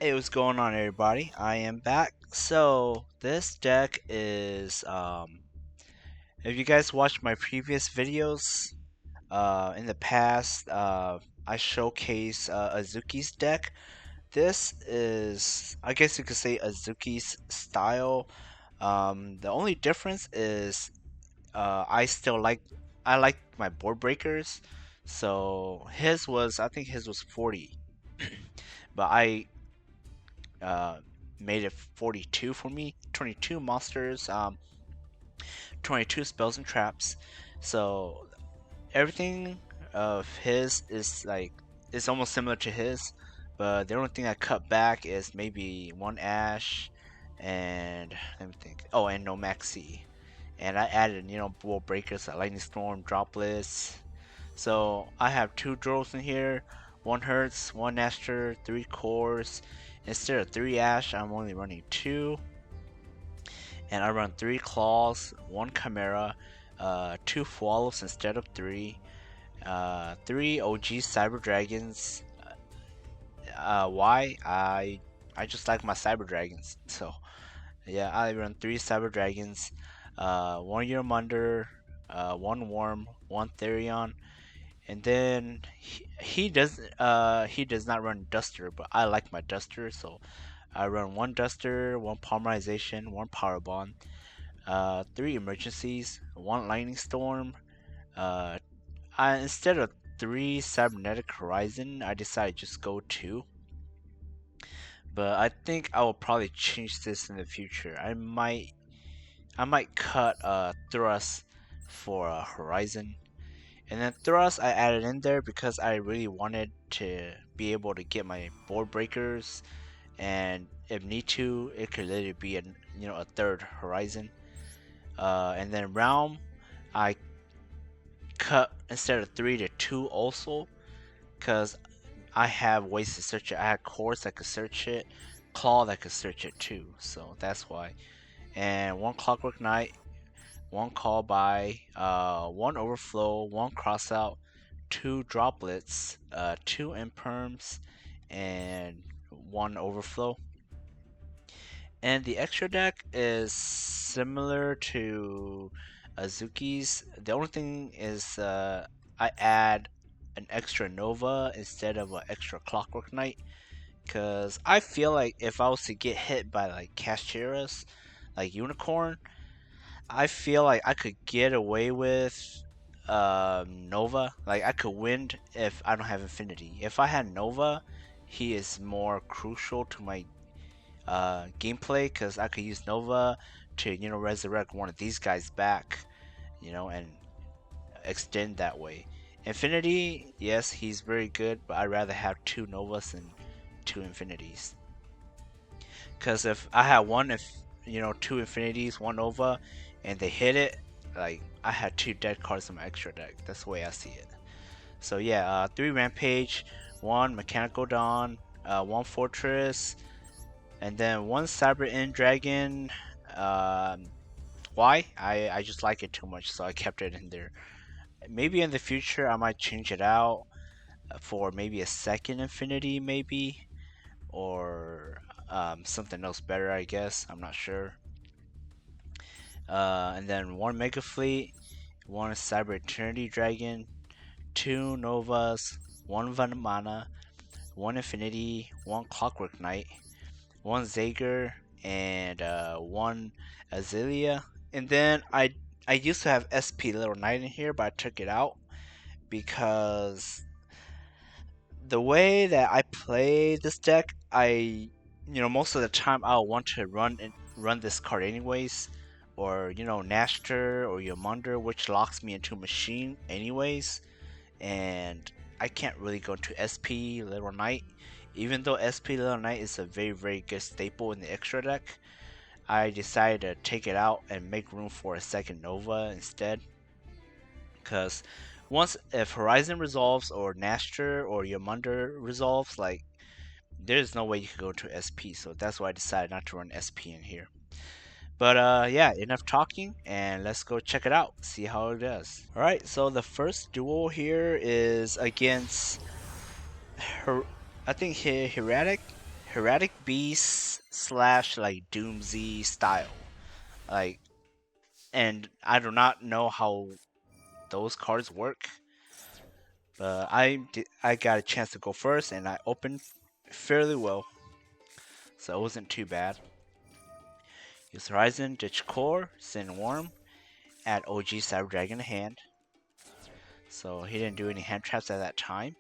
Hey, what's going on, everybody? I am back. So this deck is if you guys watched my previous videos, in the past, I showcase Azuki's deck. This is, I guess you could say, Azuki's style. The only difference is, I like my board breakers. So I think his was 40, but I uh, made it 42 for me. 22 monsters, 22 spells and traps. So everything of his is almost similar to his, but the only thing I cut back is maybe one Ash and let me think. Oh, and no Maxi. And I added, Bull Breakers, Lightning Storm, Droplets. So I have two drills in here, one Hertz, one Aster, three cores. Instead of three Ash, I'm only running two. And I run three Claws, one Chimera, two Swallows instead of three, three OG Cyber Dragons. Why? I just like my Cyber Dragons. So yeah, I run three Cyber Dragons, one Yurmunder, one Worm, one Therion. And then he does not run Duster, but I like my Duster, so I run one Duster, one Polymerization, one Power Bond, three Emergencies, one Lightning Storm. Uh, instead of three Cybernetic Horizon, I decided just go two. But I think I will probably change this in the future. I might cut Thrust for Horizon. And then Thrust I added in there because I really wanted to be able to get my board breakers, and if need to, it could literally be a third Horizon. And then Realm, I cut instead of three to two also, because I have ways to search it. I had cores that could search it, Claw that could search it too, so that's why. And one Clockwork Knight, one Call by, one Overflow, one Crossout, two Droplets, two Imperms, and one Overflow. And the extra deck is similar to Azuki's. The only thing is, I add an extra Nova instead of an extra Clockwork Knight. Because I feel like if I was to get hit by like Casteras, like Unicorn, I feel like I could get away with Nova. Like I could win if I don't have Infinity. If I had Nova, he is more crucial to my gameplay because I could use Nova to resurrect one of these guys back, and extend that way. Infinity, yes, he's very good, but I'd rather have two Novas than two Infinities. Because if I had two Infinities, one Nova, and they hit it, like I had two dead cards in my extra deck. That's the way I see it. So yeah, three Rampage, one Mechanical Dawn, one Fortress, and then one Cyber End Dragon. Why? I just like it too much, so I kept it in there. Maybe in the future I might change it out for maybe a second Infinity, maybe, or something else better, I guess. I'm not sure. And then one Mega Fleet, one Cyber Eternity Dragon, two Novas, one Vanamana, one Infinity, one Clockwork Knight, one Zager, and one Azalea. And then I used to have SP Little Knight in here, but I took it out because the way that I play this deck, most of the time I'll want to run this card anyways, or Naster or Yamander, which locks me into machine anyways, and I can't really go to SP Little Knight. Even though SP Little Knight is a very very good staple in the extra deck, I decided to take it out and make room for a second Nova instead. Because if Horizon resolves or Naster or Yamander resolves, like there's no way you could go to SP. So that's why I decided not to run SP in here. But yeah, enough talking, and let's go check it out, see how it does. Alright, so the first duel here is against I think Heretic Beast slash like Doomsy style. Like, and I do not know how those cards work, but I got a chance to go first, and I opened fairly well, so it wasn't too bad. Use Horizon, ditch Core, send Worm, add OG Cyber Dragon to hand. So he didn't do any hand traps at that time.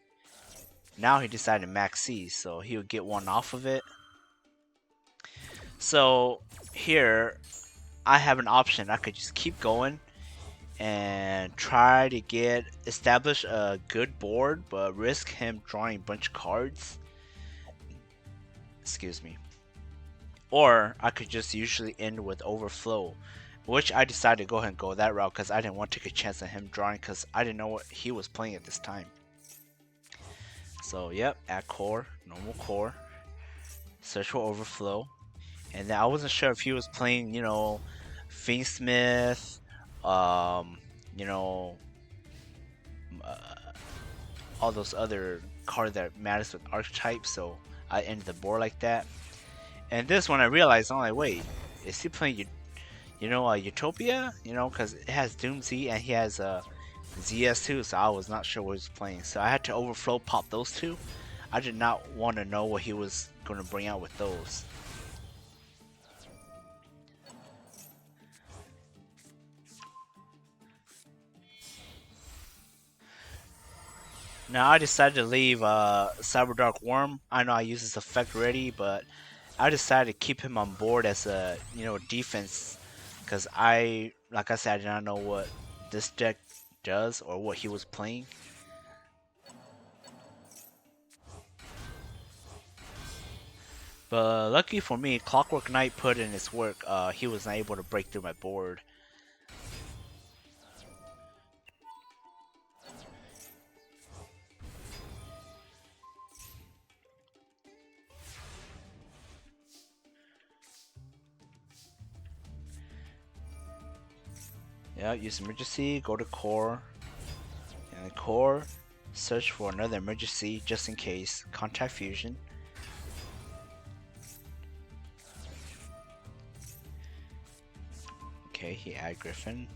Now he decided to max C, so he would get one off of it. So here I have an option. I could just keep going and try to establish a good board, but risk him drawing a bunch of cards. Excuse me. Or I could just usually end with overflow, which I decided to go ahead and go that route because I didn't want to take a chance on him drawing because I didn't know what he was playing at this time. So yep, add core, normal core, search for overflow, and then I wasn't sure if he was playing, Fiendsmith, um, you know, all those other cards that matters with archetypes. So I ended the board like that. And this one I realized, I'm like, wait, is he playing, Utopia? Because it has Doom Z and he has ZS2, so I was not sure what he was playing. So I had to overflow pop those two. I did not want to know what he was going to bring out with those. Now I decided to leave Cyber Dark Worm. I know I used this effect already, but I decided to keep him on board as a defense, because like I said, I did not know what this deck does or what he was playing. But lucky for me, Clockwork Knight put in his work. He was not able to break through my board. Yeah, use emergency, go to core, and the core, search for another emergency just in case. Contact fusion. Okay, he add Griffin.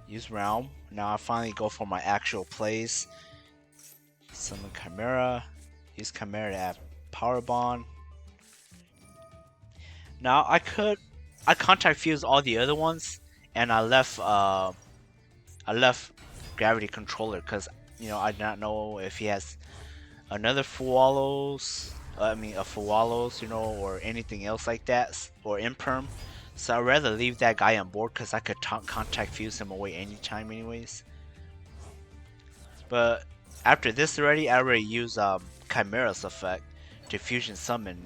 Use Realm. Now I finally go for my actual plays. Summon Chimera. Use Chimera to add Power Bond. Now I contact fuse all the other ones, and I left Gravity Controller because I did not know if he has another Fualos. A Fualos, or anything else like that, or Imperm. So I'd rather leave that guy on board because I could contact fuse him away anytime, anyways. But after this already, I already use Chimera's effect to fusion summon.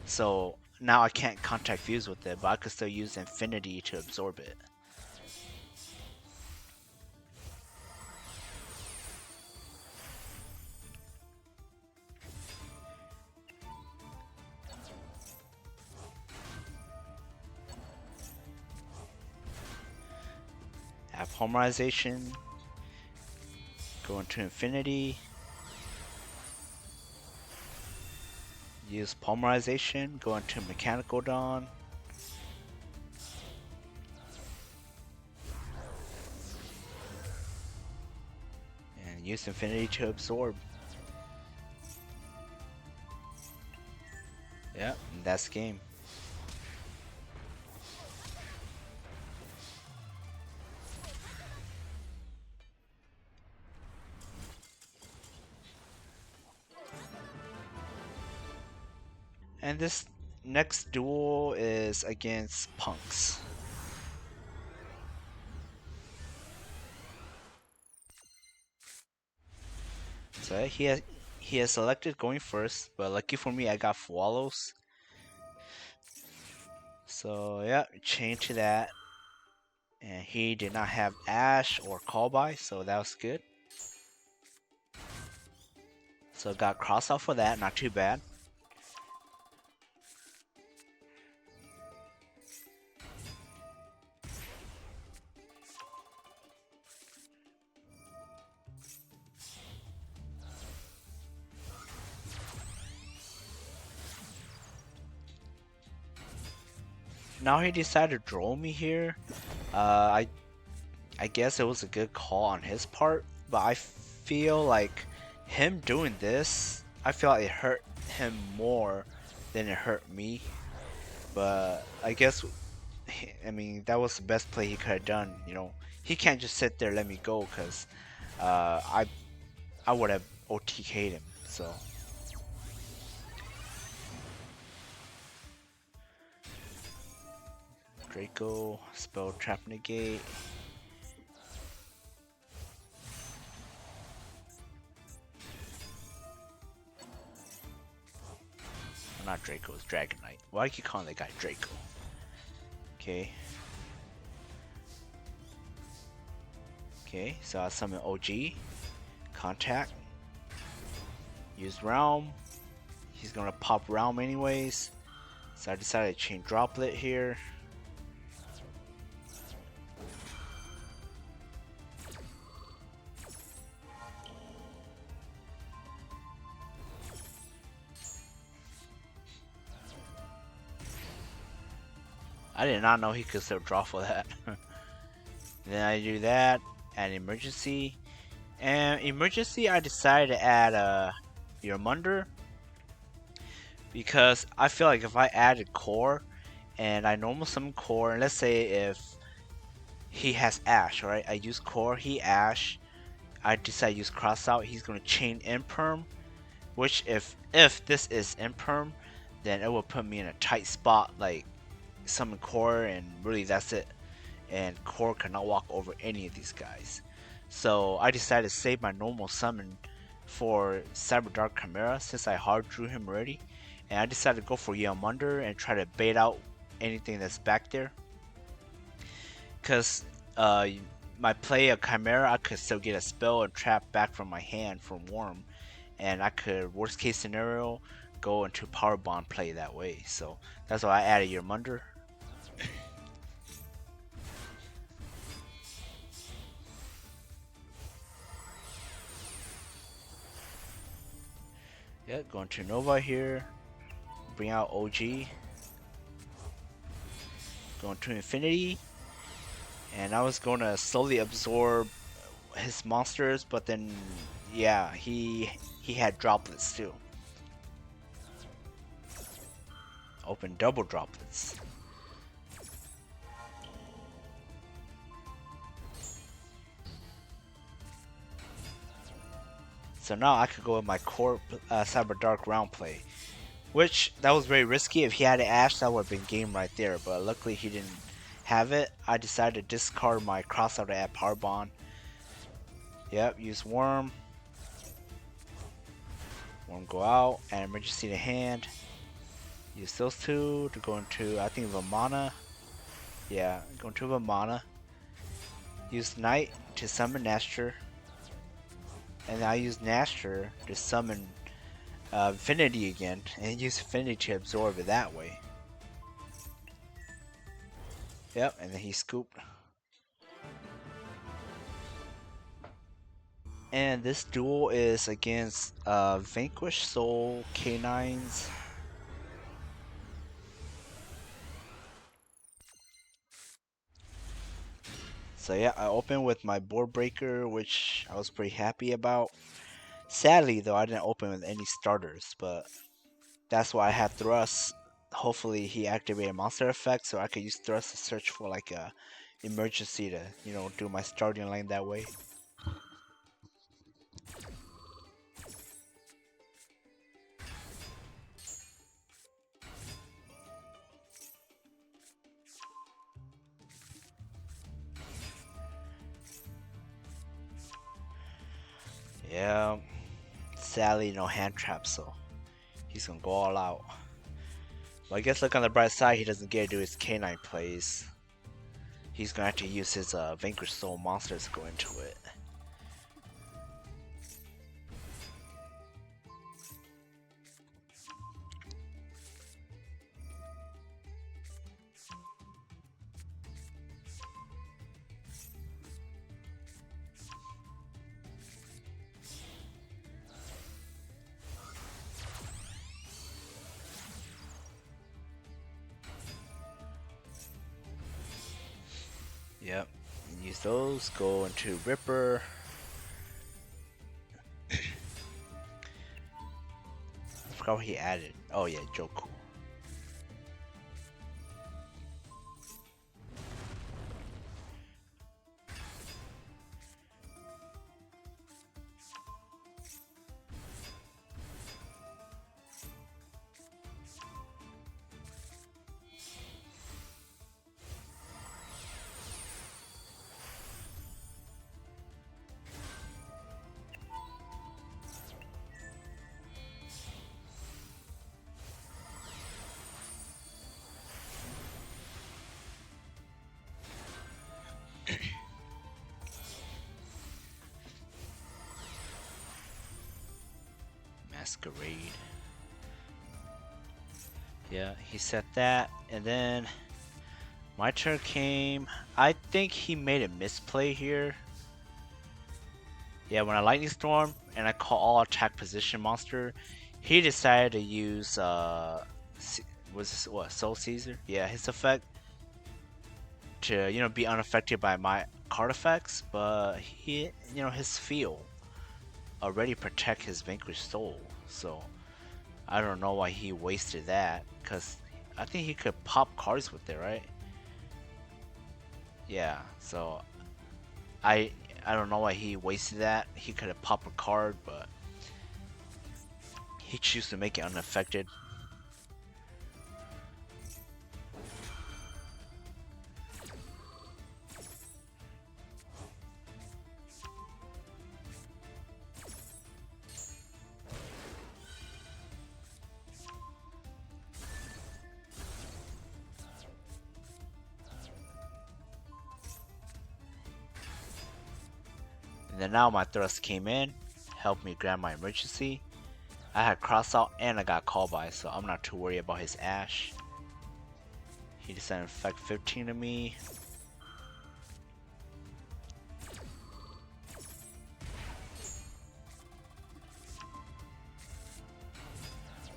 So now I can't contact fuse with it, but I could still use Infinity to absorb it. Have Polymerization. Go into Infinity. Use Polymerization. Go into Mechanical Dawn. And use Infinity to absorb. Yep, and that's the game. And this next duel is against Punks. So he has selected going first, but lucky for me, I got Fualos. So yeah, chain to that. And he did not have Ash or Call By, so that was good. So got cross off for that, not too bad. now he decided to draw me here. Uh, I I guess it was a good call on his part, but I feel like him doing this, I feel like it hurt him more than it hurt me. But I guess, I mean, that was the best play he could have done. You know, he can't just sit there and let me go because uh, I I would have OTK'd him. So Draco, spell trap negate. Not Draco, it's Dragon Knight. Why do I keep calling that guy Draco? Okay. Okay, so I summon OG. Contact. Use Realm. He's gonna pop Realm anyways. So I decided to chain Droplet here. I did not know he could still draw for that. Then I do that, add emergency. And emergency I decided to add Yarmunder because I feel like if I added core and I normal summon core, and let's say if he has Ash, right? I use core, he Ash, I decide to use cross out, he's gonna chain imperm, which if this is imperm, then it will put me in a tight spot like summon core and really that's it. And core cannot walk over any of these guys. So I decided to save my normal summon for Cyber Dark Chimera since I hard drew him already. And I decided to go for Yarmunder and try to bait out anything that's back there. Because my play of Chimera, I could still get a spell and trap back from my hand from Worm. And I could, worst case scenario, go into Power Bond play that way. So that's why I added Yarmunder. Yeah, going to Nova here. Bring out OG. Going to Infinity. And I was going to slowly absorb his monsters, but then, yeah, he had droplets too. Open double droplets. So now I could go with my core Cyber Dark round play. Which, that was very risky. If he had an Ash, that would have been game right there. But luckily he didn't have it. I decided to discard my crossout to add Power Bond. Yep, use Worm. Worm go out, and emergency to hand. Use those two to go into, I think, Vamana. Yeah, go into Vamana. Use Knight to summon Nasher. And I use Nasher to summon Infinity again. And use Infinity to absorb it that way. Yep, and then he scooped. And this duel is against Vanquish Soul K9s. So yeah, I opened with my board breaker, which I was pretty happy about. Sadly though, I didn't open with any starters, but that's why I had Thrust. Hopefully he activated monster effect so I could use Thrust to search for like a emergency to, you know, do my starting line that way. Yeah, sadly no hand trap, so he's gonna go all out. Well, I guess look on the bright side, he doesn't get to do his K9 plays. He's gonna have to use his Vanquish Soul monsters to go into it. Yep. Use those. Go into Ripper. I forgot what he added. Oh yeah, Joku. Masquerade. Yeah, he set that, and then my turn came. I think he made a misplay here. Yeah, when I Lightning Storm and I call all attack position monster, he decided to use was this what, Soul Caesar? Yeah, his effect to be unaffected by my card effects, but he his feel already protect his vanquished soul, so I don't know why he wasted that, because I think he could pop cards with it, right? Yeah, so I I don't know why he wasted that. He could have popped a card, but he chose to make it unaffected. And then now my thrust came in, helped me grab my emergency. I had cross out and I got called by, so I'm not too worried about his Ash. He decided to infect 15 of me.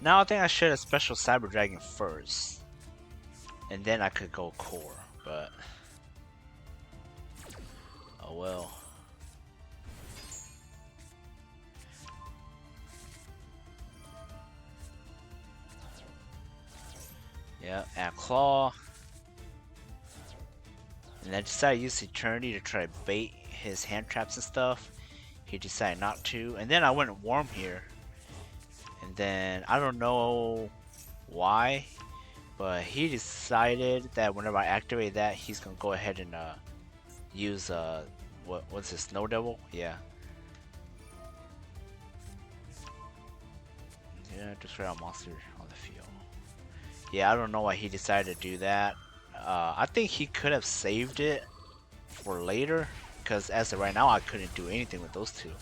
Now I think I should have special Cyber Dragon first, and then I could go core, but oh well. Yeah, add claw. And I decided to use Eternity to try to bait his hand traps and stuff. He decided not to. And then I went warm here. And then I don't know why, but he decided that whenever I activate that, he's gonna go ahead and use what's this, Snow Devil? Yeah. Yeah, just right on monster on the field. Yeah, I don't know why he decided to do that. I think he could have saved it for later, because as of right now, I couldn't do anything with those two.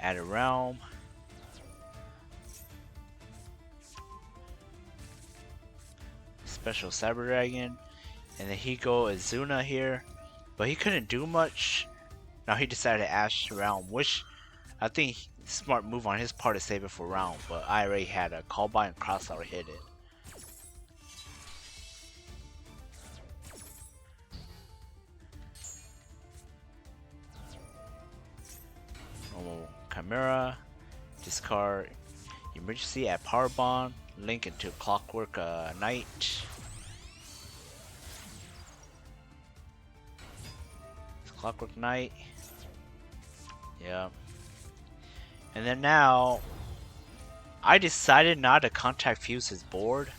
Add a realm. Special Cyber Dragon. And then he go Azuna here. But he couldn't do much. Now he decided to Ash Realm, which I think smart move on his part to save it for round. But I already had a call by and cross out hit it. Normal Chimera. Discard Emergency at Power Bond. Link into Clockwork Knight. Clockwork Knight. Yeah. And then now, I decided not to contact fuse his board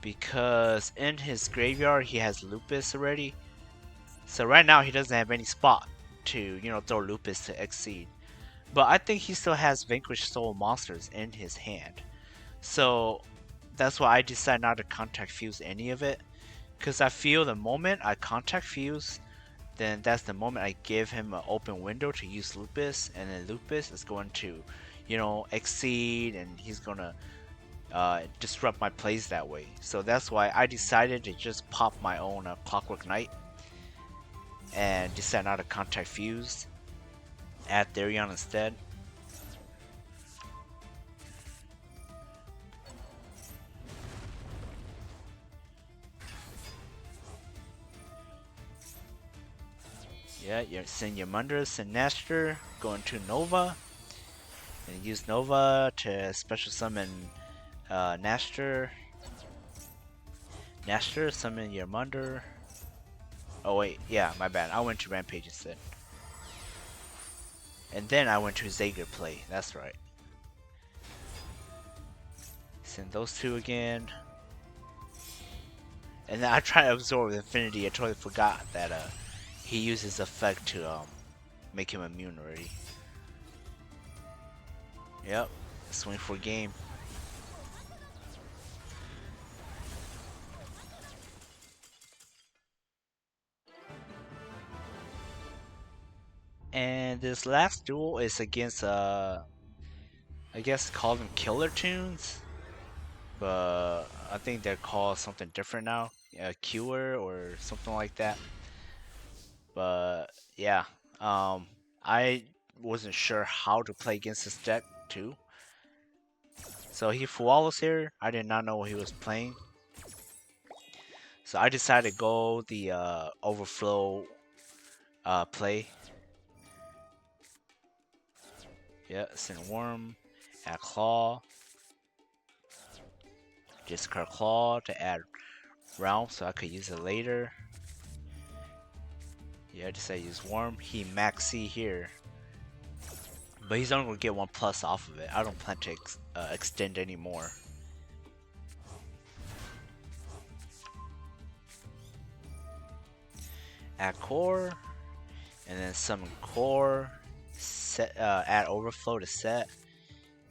because in his graveyard he has Lupus already. So right now he doesn't have any spot to, throw Lupus to exceed. But I think he still has Vanquished Soul monsters in his hand. So that's why I decided not to contact fuse any of it. Because I feel the moment I contact fuse, then that's the moment I give him an open window to use Lupus, and then Lupus is going to, exceed, and he's gonna disrupt my plays that way. So that's why I decided to just pop my own Clockwork Knight and decide not to contact fuse. Add Therion instead. Yeah, you send your Mundra, send Nestor, go into Nova, and use Nova to special summon Nestor. Nestor, summon your Mundra. Oh wait, yeah, my bad. I went to Rampage instead. And then I went to Zager play, that's right. Send those two again. And then I try to absorb Infinity. I totally forgot that he uses effect to make him immune already. Yep, swing for game. And this last duel is against I guess call them Killer Tunes, but I think they're called something different now, Cure or something like that. But yeah, I wasn't sure how to play against this deck too. So he Fualos here. I did not know what he was playing. So I decided to go the overflow play. Yeah, send Worm, add Claw, discard Claw to add Realm so I could use it later. Yeah, I decided to use Worm. He max C here. But he's only going to get 1+ off of it. I don't plan to extend anymore. Add Core, and then summon Core, set, add Overflow to set.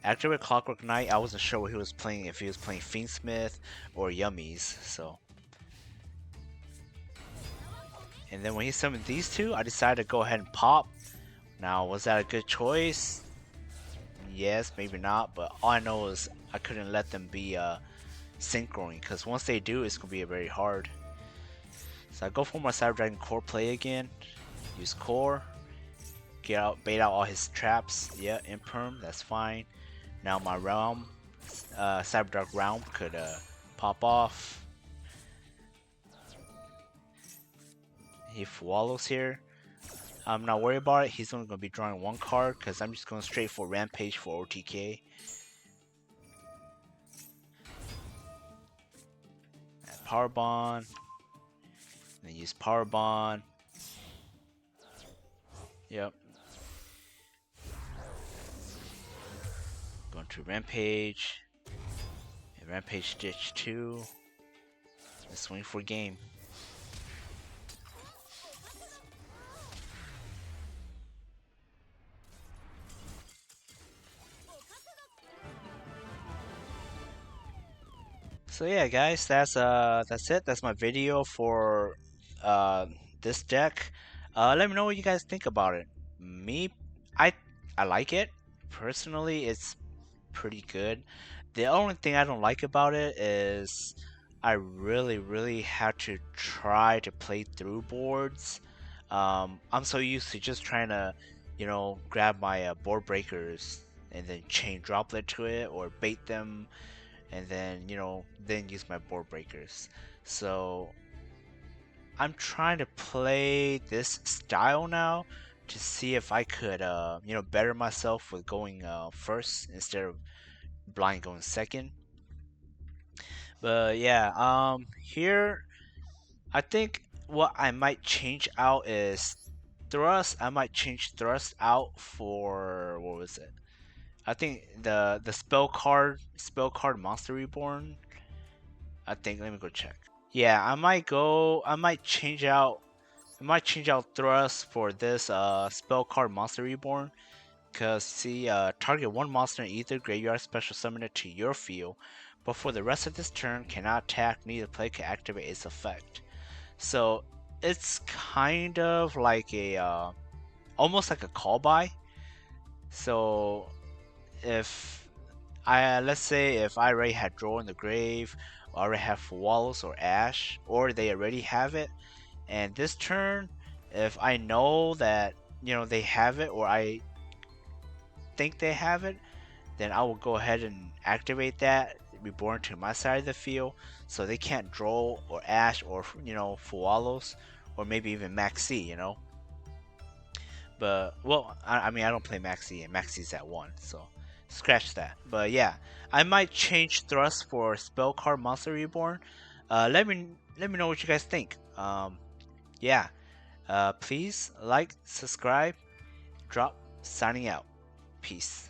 Activate Clockwork Knight, I wasn't sure what he was playing, if he was playing Fiendsmith or Yummies, so. And then when he summoned these two, I decided to go ahead and pop. Now, was that a good choice? Yes, maybe not, but all I know is I couldn't let them be synchroing, because once they do, it's going to be very hard. So I go for my Cyber Dragon Core play again, use Core, get out, bait out all his traps, yeah, Imperm, that's fine. Now my Realm, Cyber Dark Realm could pop off. He Fualos here. I'm not worried about it, he's only going to be drawing one card, because I'm just going straight for Rampage for OTK. Power Bond. Then use Power Bond. Yep. Going to Rampage. And Rampage Stitch 2. And swing for game. So yeah, guys, that's it. That's my video for uh this deck. Let me know what you guys think about it. Me, I I like it. Personally, it's pretty good. The only thing I don't like about it is I really had to try to play through boards. I'm so used to just trying to, grab my board breakers and then chain droplet to it or bait them and then then use my board breakers. So I'm trying to play this style now to see if I could better myself with going first instead of blind going second. But yeah, here I think what I might change out is thrust. I might change thrust out for what was it? I think the spell card monster reborn. I think let me go check. Yeah, I might change out thrust for this spell card monster reborn. Cause see, target one monster in either graveyard, special summon it to your field, but for the rest of this turn cannot attack, neither play can activate its effect. So it's kind of like a almost like a call by. So if let's say if I already had Draw in the Grave, or I already have Wallows or Ash, or they already have it, and this turn, if I know that they have it, or I think they have it, then I will go ahead and activate that Reborn to my side of the field, so they can't draw or Ash or Fualos or maybe even Max C. But well, I mean I don't play Maxi, and Maxi's at 1, so scratch that. But yeah, I might change Thrust for Spell Card Monster Reborn. Let me know what you guys think. Yeah. Please like, subscribe, drop. Signing out. Peace.